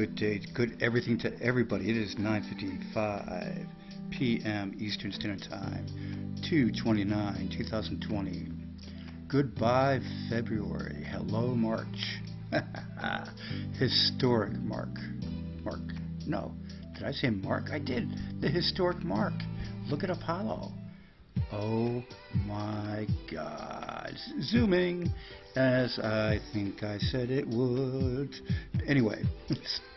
good day, good everything to everybody. It is 9:55 p.m. Eastern Standard Time, 2/29/2020. Goodbye February. Hello March. Historic Mark. No, did I say Mark? I did. The historic Mark. Look at Apollo. Oh my God. Zooming, as I think I said it would. Anyway,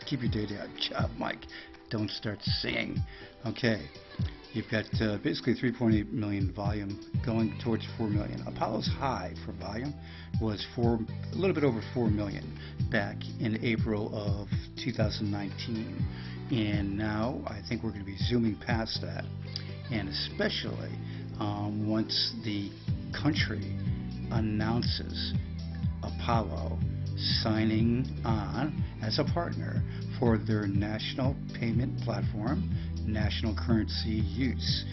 keep your day down. Job, Mike. Don't start singing. Okay, you've got basically 3.8 million volume going towards 4 million. Apollo's high for volume was a little bit over 4 million back in April of 2019. And now I think we're going to be zooming past that. And especially once the country announces Apollo signing on as a partner for their national payment platform, national currency use,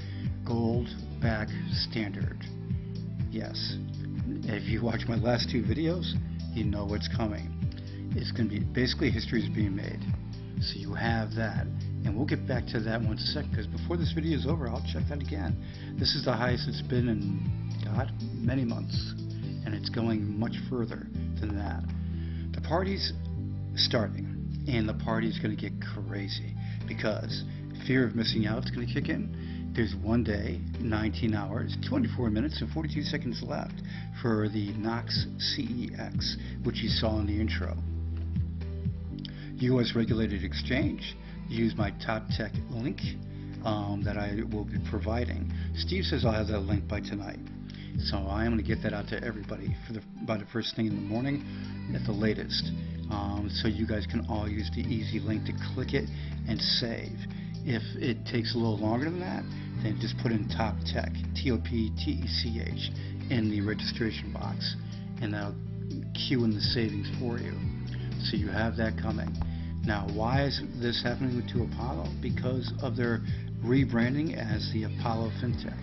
gold-backed standard. Yes, if you watch my last two videos, you know what's coming. It's going to be basically history is being made. So you have that. And we'll get back to that in 1 second, because before this video is over, I'll check that again. This is the highest it's been in, God, many months. And it's going much further than that. The party's starting, and the party's going to get crazy, because fear of missing out is going to kick in. There's 1 day, 19 hours, 24 minutes, and 42 seconds left for the Knox Cex, which you saw in the intro. U.S. regulated exchange. Use my TOPTECH link that I will be providing. Steve says I'll have that link by tonight, so I am going to get that out to everybody by the first thing in the morning at the latest, so you guys can all use the easy link to click it and save. If it takes a little longer than that, then just put in TOPTECH, TOPTECH, in the registration box, and that'll queue in the savings for you. So you have that coming. Now, why is this happening to Apollo? Because of their rebranding as the Apollo Fintech.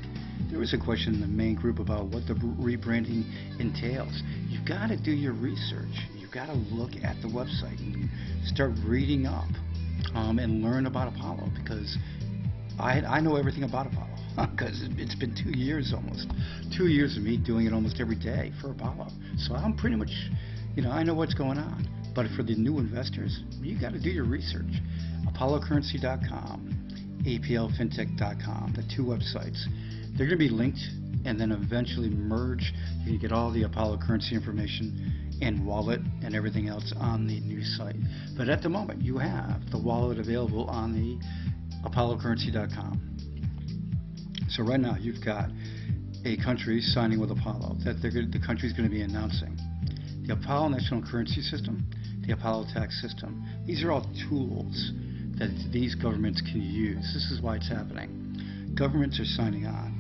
There was a question in the main group about what the rebranding entails. You've got to do your research. You've got to look at the website and start reading up and learn about Apollo, because I know everything about Apollo, because it's been 2 years almost. 2 years of me doing it almost every day for Apollo. So I'm pretty much, I know what's going on. But for the new investors, you got to do your research. ApolloCurrency.com, APLFintech.com, the two websites. They're going to be linked and then eventually merge. You can get all the Apollo currency information and wallet and everything else on the new site. But at the moment, you have the wallet available on the ApolloCurrency.com. So right now, you've got a country signing with Apollo that the country's going to be announcing. The Apollo National Currency System, the Apollo Tax System. These are all tools that these governments can use. This is why it's happening. Governments are signing on.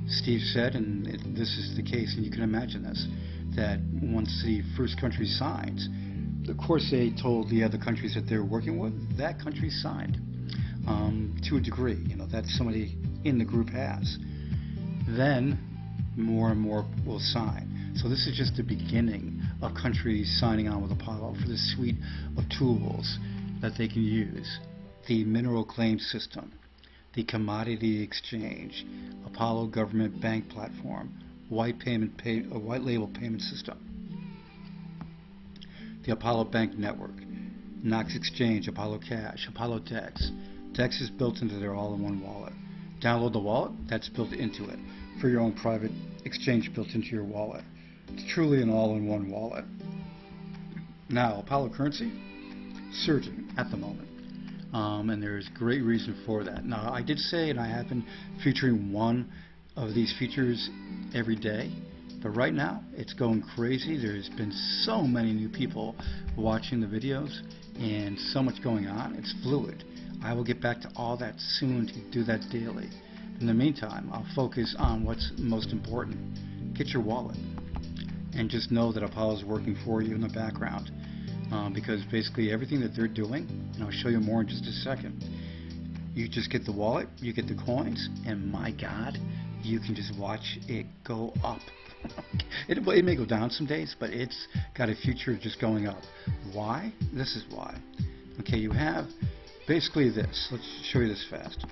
Steve said, and this is the case, and you can imagine this, that once the first country signs, of course they told the other countries that they're working with, that country signed to a degree. That somebody in the group has. Then more and more will sign. So this is just the beginning of countries signing on with Apollo for the suite of tools that they can use. The mineral claim system, the commodity exchange, Apollo government bank platform, white label payment system, the Apollo bank network, Knox Exchange, Apollo Cash, Apollo Dex. Dex is built into their all-in-one wallet. Download the wallet, that's built into it for your own private exchange built into your wallet. It's truly an all-in-one wallet. Now, Apollo currency, surging at the moment. And there's great reason for that. Now, I did say, and I have been featuring one of these features every day, but right now, it's going crazy. There's been so many new people watching the videos, and so much going on. It's fluid. I will get back to all that soon to do that daily. In the meantime, I'll focus on what's most important. Get your wallet. And just know that Apollo is working for you in the background, because basically everything that they're doing, and I'll show you more in just a second, you just get the wallet, you get the coins, and my God, you can just watch it go up. It may go down some days, but it's got a future just going up. Why? This is why. Okay, you have basically this. Let's show you this fast.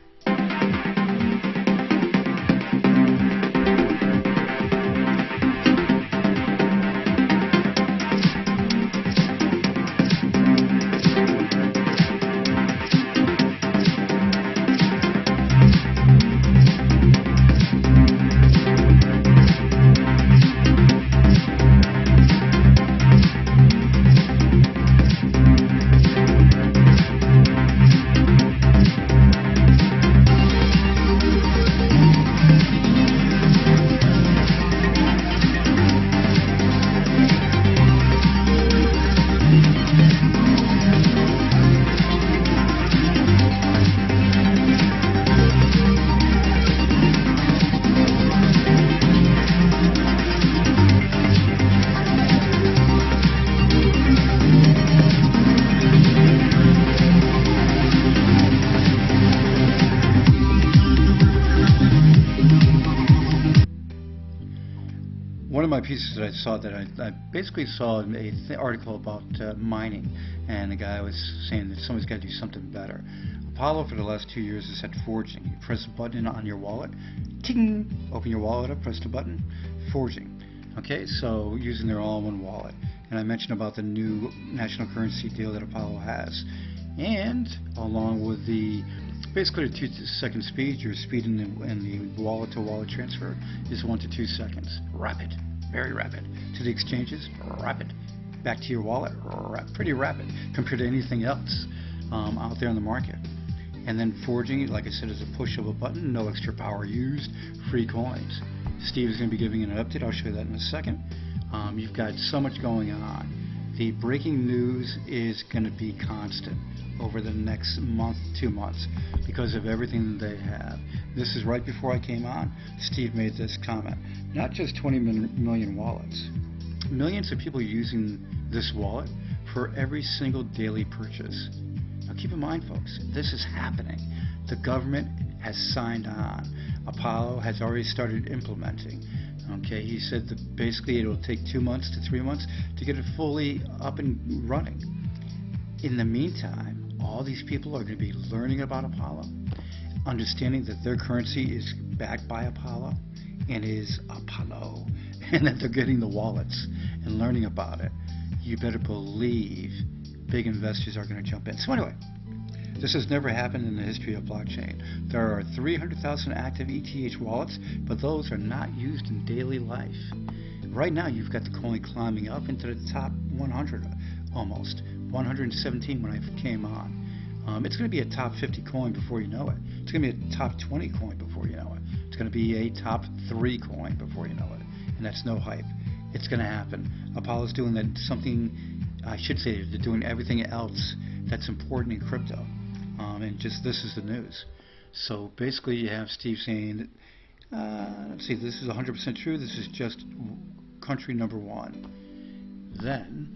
One of my pieces that I saw, that I basically saw a article about mining, and the guy was saying that somebody's got to do something better. Apollo for the last 2 years has had forging. You press a button on your wallet, ting, open your wallet up, press the button, forging. Okay, so using their all-in-one wallet. And I mentioned about the new national currency deal that Apollo has. And along with the basically the 2-second speed, your speed in the wallet-to-wallet transfer is 1 to 2 seconds. Rapid, very rapid. To the exchanges, rapid. Back to your wallet, pretty rapid compared to anything else out there in the market. And then forging, like I said, is a push of a button, no extra power used, free coins. Steve is going to be giving an update. I'll show you that in a second. You've got so much going on. The breaking news is going to be constant over the next month, 2 months, because of everything that they have. This is right before I came on. Steve made this comment. Not just 20 million wallets. Millions of people using this wallet for every single daily purchase. Now keep in mind, folks, this is happening. The government has signed on. Apollo has already started implementing. Okay, he said that basically it will take 2 months to 3 months to get it fully up and running. In the meantime, all these people are going to be learning about Apollo, understanding that their currency is backed by Apollo and is Apollo, and that they're getting the wallets and learning about it. You better believe big investors are going to jump in. So anyway, this has never happened in the history of blockchain. There are 300,000 active ETH wallets, but those are not used in daily life. Right now, you've got the coin climbing up into the top 100 almost. 117 when I came on. It's going to be a top 50 coin before you know it. It's going to be a top 20 coin before you know it. It's going to be a top 3 coin before you know it. And that's no hype. It's going to happen. Apollo's doing that something, I should say, they're doing everything else that's important in crypto. And just this is the news. So basically you have Steve saying that, let's see, this is 100% true. This is just country number 1. Then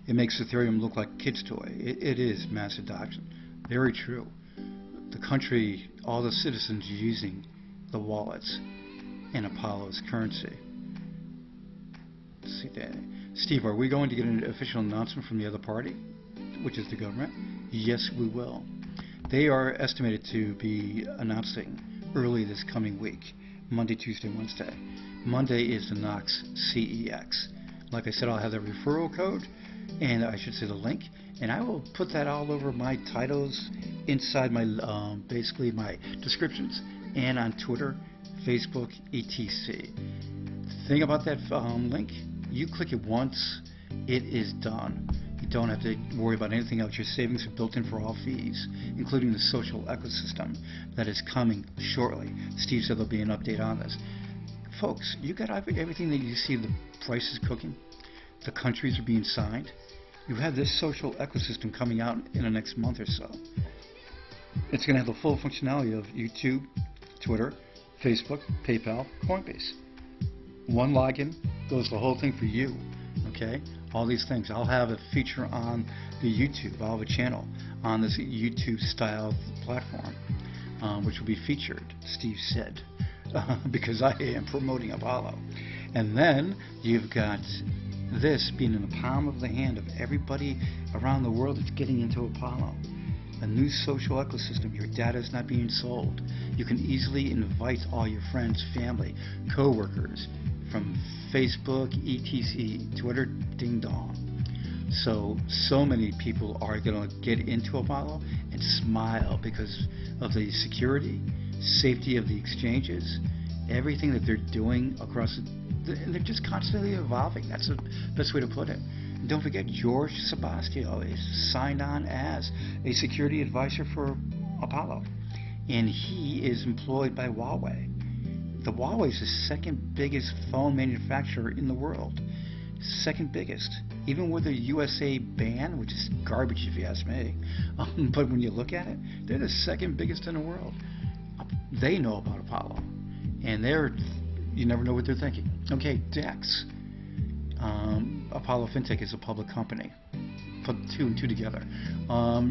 it makes Ethereum look like a kid's toy. It is mass adoption. Very true. The country, all the citizens using the wallets in Apollo's currency. Let's see that. Steve, are we going to get an official announcement from the other party, which is the government? Yes, we will. They are estimated to be announcing early this coming week, Monday, Tuesday, Wednesday. Monday is the Knox Cex. Like I said, I'll have the referral code, and I should say the link, and I will put that all over my titles, inside my basically my descriptions, and on Twitter, Facebook, etc. The thing about that link, you click it once, it is done. You don't have to worry about anything else. Your savings are built in for all fees, including the social ecosystem that is coming shortly. Steve said there'll be an update on this. Folks, you got everything that you see, the prices cooking, the countries are being signed. You have this social ecosystem coming out in the next month or so. It's going to have the full functionality of YouTube, Twitter, Facebook, PayPal, Coinbase. One login goes the whole thing for you. Okay? All these things. I'll have a feature on the YouTube. I'll have a channel on this YouTube style platform, which will be featured, Steve said, because I am promoting Apollo. And then you've got this being in the palm of the hand of everybody around the world that's getting into Apollo. A new social ecosystem. Your data is not being sold. You can easily invite all your friends, family, co-workers from Facebook, etc., Twitter, ding dong. So many people are going to get into Apollo and smile because of the security, safety of the exchanges, everything that they're doing across and they're just constantly evolving. That's the best way to put it. And don't forget, George Sebastio is signed on as a security advisor for Apollo, and he is employed by Huawei. The Huawei is the second biggest phone manufacturer in the world. Second biggest. Even with the USA ban, which is garbage if you ask me, but when you look at it, they're the second biggest in the world. They know about Apollo, and you never know what they're thinking. Okay, DEX. Apollo Fintech is a public company. Put two and two together.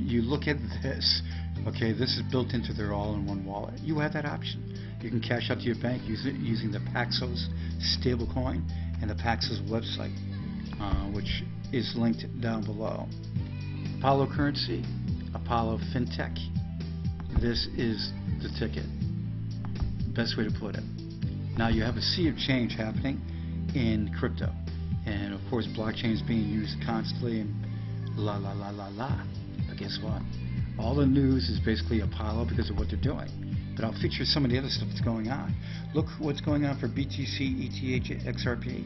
You look at this. Okay, this is built into their all-in-one wallet. You have that option. You can cash out to your bank using the Paxos stablecoin and the Paxos website, which is linked down below. Apollo Currency, Apollo Fintech. This is the ticket. Best way to put it. Now you have a sea of change happening in crypto, and of course blockchain is being used constantly and la la la la la. But guess what? All the news is basically Apollo because of what they're doing. But I'll feature some of the other stuff that's going on. Look what's going on for BTC, ETH, XRP.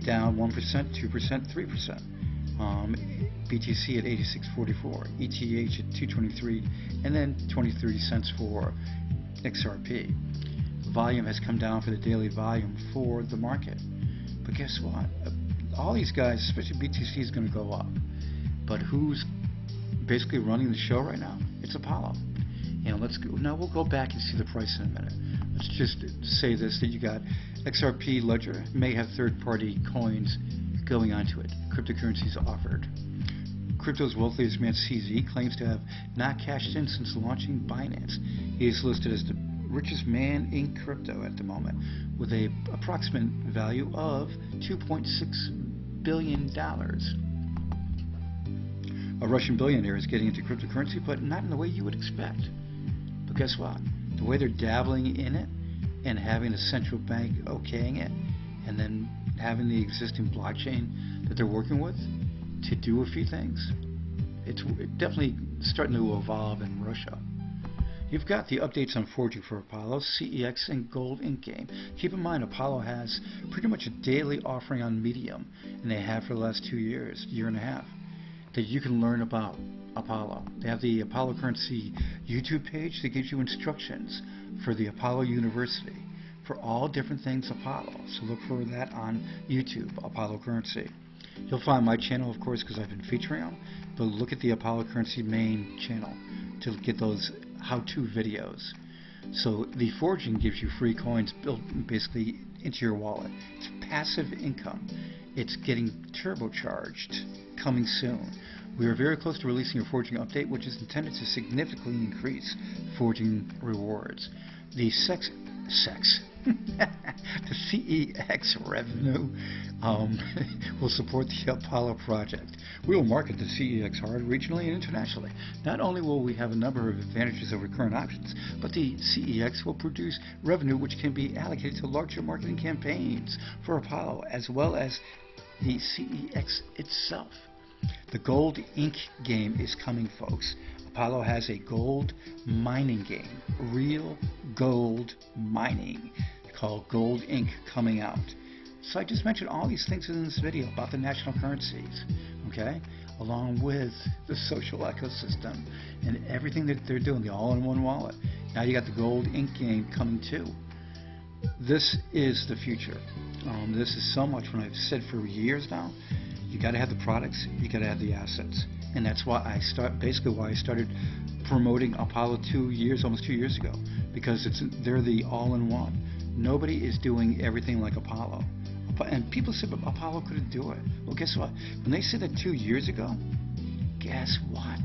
Down 1%, 2%, 3%. BTC at 86.44, ETH at 223, and then 23 cents for XRP. Volume has come down for the daily volume for the market. But guess what? All these guys, especially BTC, is going to go up. But who's basically running the show right now? It's Apollo. Now we'll go back and see the price in a minute. Let's just say this, that you got XRP Ledger may have third-party coins going onto it. Cryptocurrencies offered. Crypto's wealthiest man, CZ, claims to have not cashed in since launching Binance. He is listed as the richest man in crypto at the moment, with an approximate value of $2.6 billion. A Russian billionaire is getting into cryptocurrency, but not in the way you would expect. But guess what? The way they're dabbling in it and having a central bank okaying it, and then having the existing blockchain that they're working with to do a few things, it's definitely starting to evolve in Russia. You've got the updates on forging for Apollo, CEX, and Gold Ink Game. Keep in mind, Apollo has pretty much a daily offering on Medium, and they have for the last 2 years, year and a half, that you can learn about Apollo. They have the Apollo Currency YouTube page that gives you instructions for the Apollo University for all different things Apollo. So look for that on YouTube, Apollo Currency. You'll find my channel, of course, because I've been featuring them, but look at the Apollo Currency main channel to get those how-to videos. So the forging gives you free coins built basically into your wallet. It's passive income. It's getting turbocharged coming soon. We are very close to releasing a forging update, which is intended to significantly increase forging rewards. The the CEX revenue will support the Apollo project. We will market the CEX hard regionally and internationally. Not only will we have a number of advantages over current options, but the CEX will produce revenue which can be allocated to larger marketing campaigns for Apollo, as well as the CEX itself. The Gold Ink game is coming, folks. Apollo has a gold mining game, real gold mining, called Gold Ink, coming out. So I just mentioned all these things in this video about the national currencies, okay, along with the social ecosystem and everything that they're doing, the all-in-one wallet. Now you got the Gold Ink game coming too. This is the future. This is so much, when I've said for years now, you got to have the products, you got to have the assets, and that's why I started promoting Apollo almost 2 years ago, because they're the all-in-one. Nobody is doing everything like Apollo, and people said Apollo couldn't do it. Well, guess what? When they said that 2 years ago, guess what?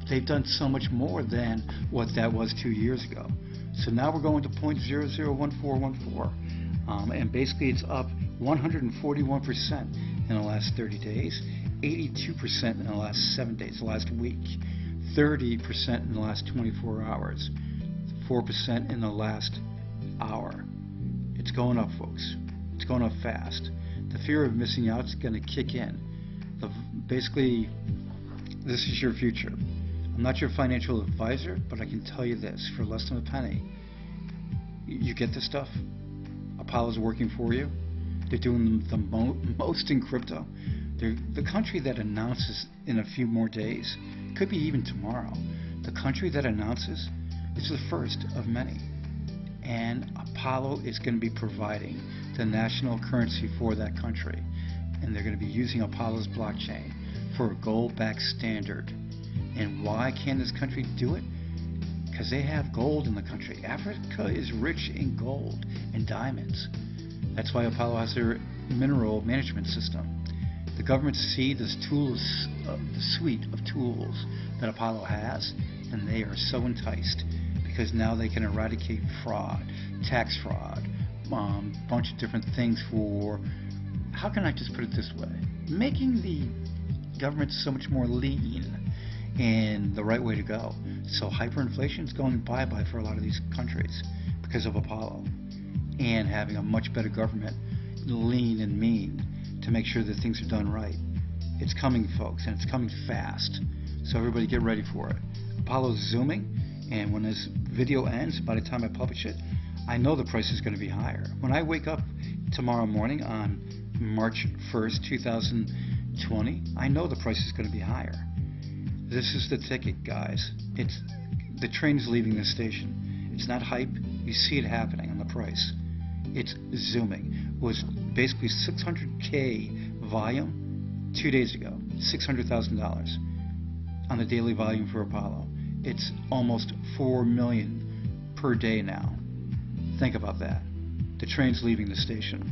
They've done so much more than what that was 2 years ago. So now we're going to 0.001414. And basically it's up 141% in the last 30 days, 82% in the last 7 days, the last week, 30% in the last 24 hours, 4% in the last hour. It's going up, folks. It's going up fast. The fear of missing out is going to kick in. Basically, this is your future. I'm not your financial advisor, but I can tell you this, for less than a penny, you get this stuff. Apollo's working for you. They're doing the most in crypto. They're the country that announces in a few more days, could be even tomorrow, the country that announces is the first of many. And Apollo is going to be providing the national currency for that country. And they're going to be using Apollo's blockchain for a gold-backed standard. And why can this country do it? Because they have gold in the country. Africa is rich in gold and diamonds. That's why Apollo has their mineral management system. The government see this tools, the suite of tools that Apollo has, and they are so enticed because now they can eradicate fraud, tax fraud, bunch of different things for, how can I just put it this way, making the government so much more lean and the right way to go. So hyperinflation is going bye-bye for a lot of these countries because of Apollo, and having a much better government, lean and mean, to make sure that things are done right. It's coming, folks, and it's coming fast. So everybody get ready for it. Apollo's zooming, and when this video ends, by the time I publish it, I know the price is going to be higher. When I wake up tomorrow morning on March 1st, 2020, I know the price is going to be higher. This is the ticket, guys. It's the train's leaving the station. It's not hype. You see it happening on the price. It's zooming. It was basically 600K volume 2 days ago. $600,000 on the daily volume for Apollo. It's almost 4 million per day now. Think about that. The train's leaving the station.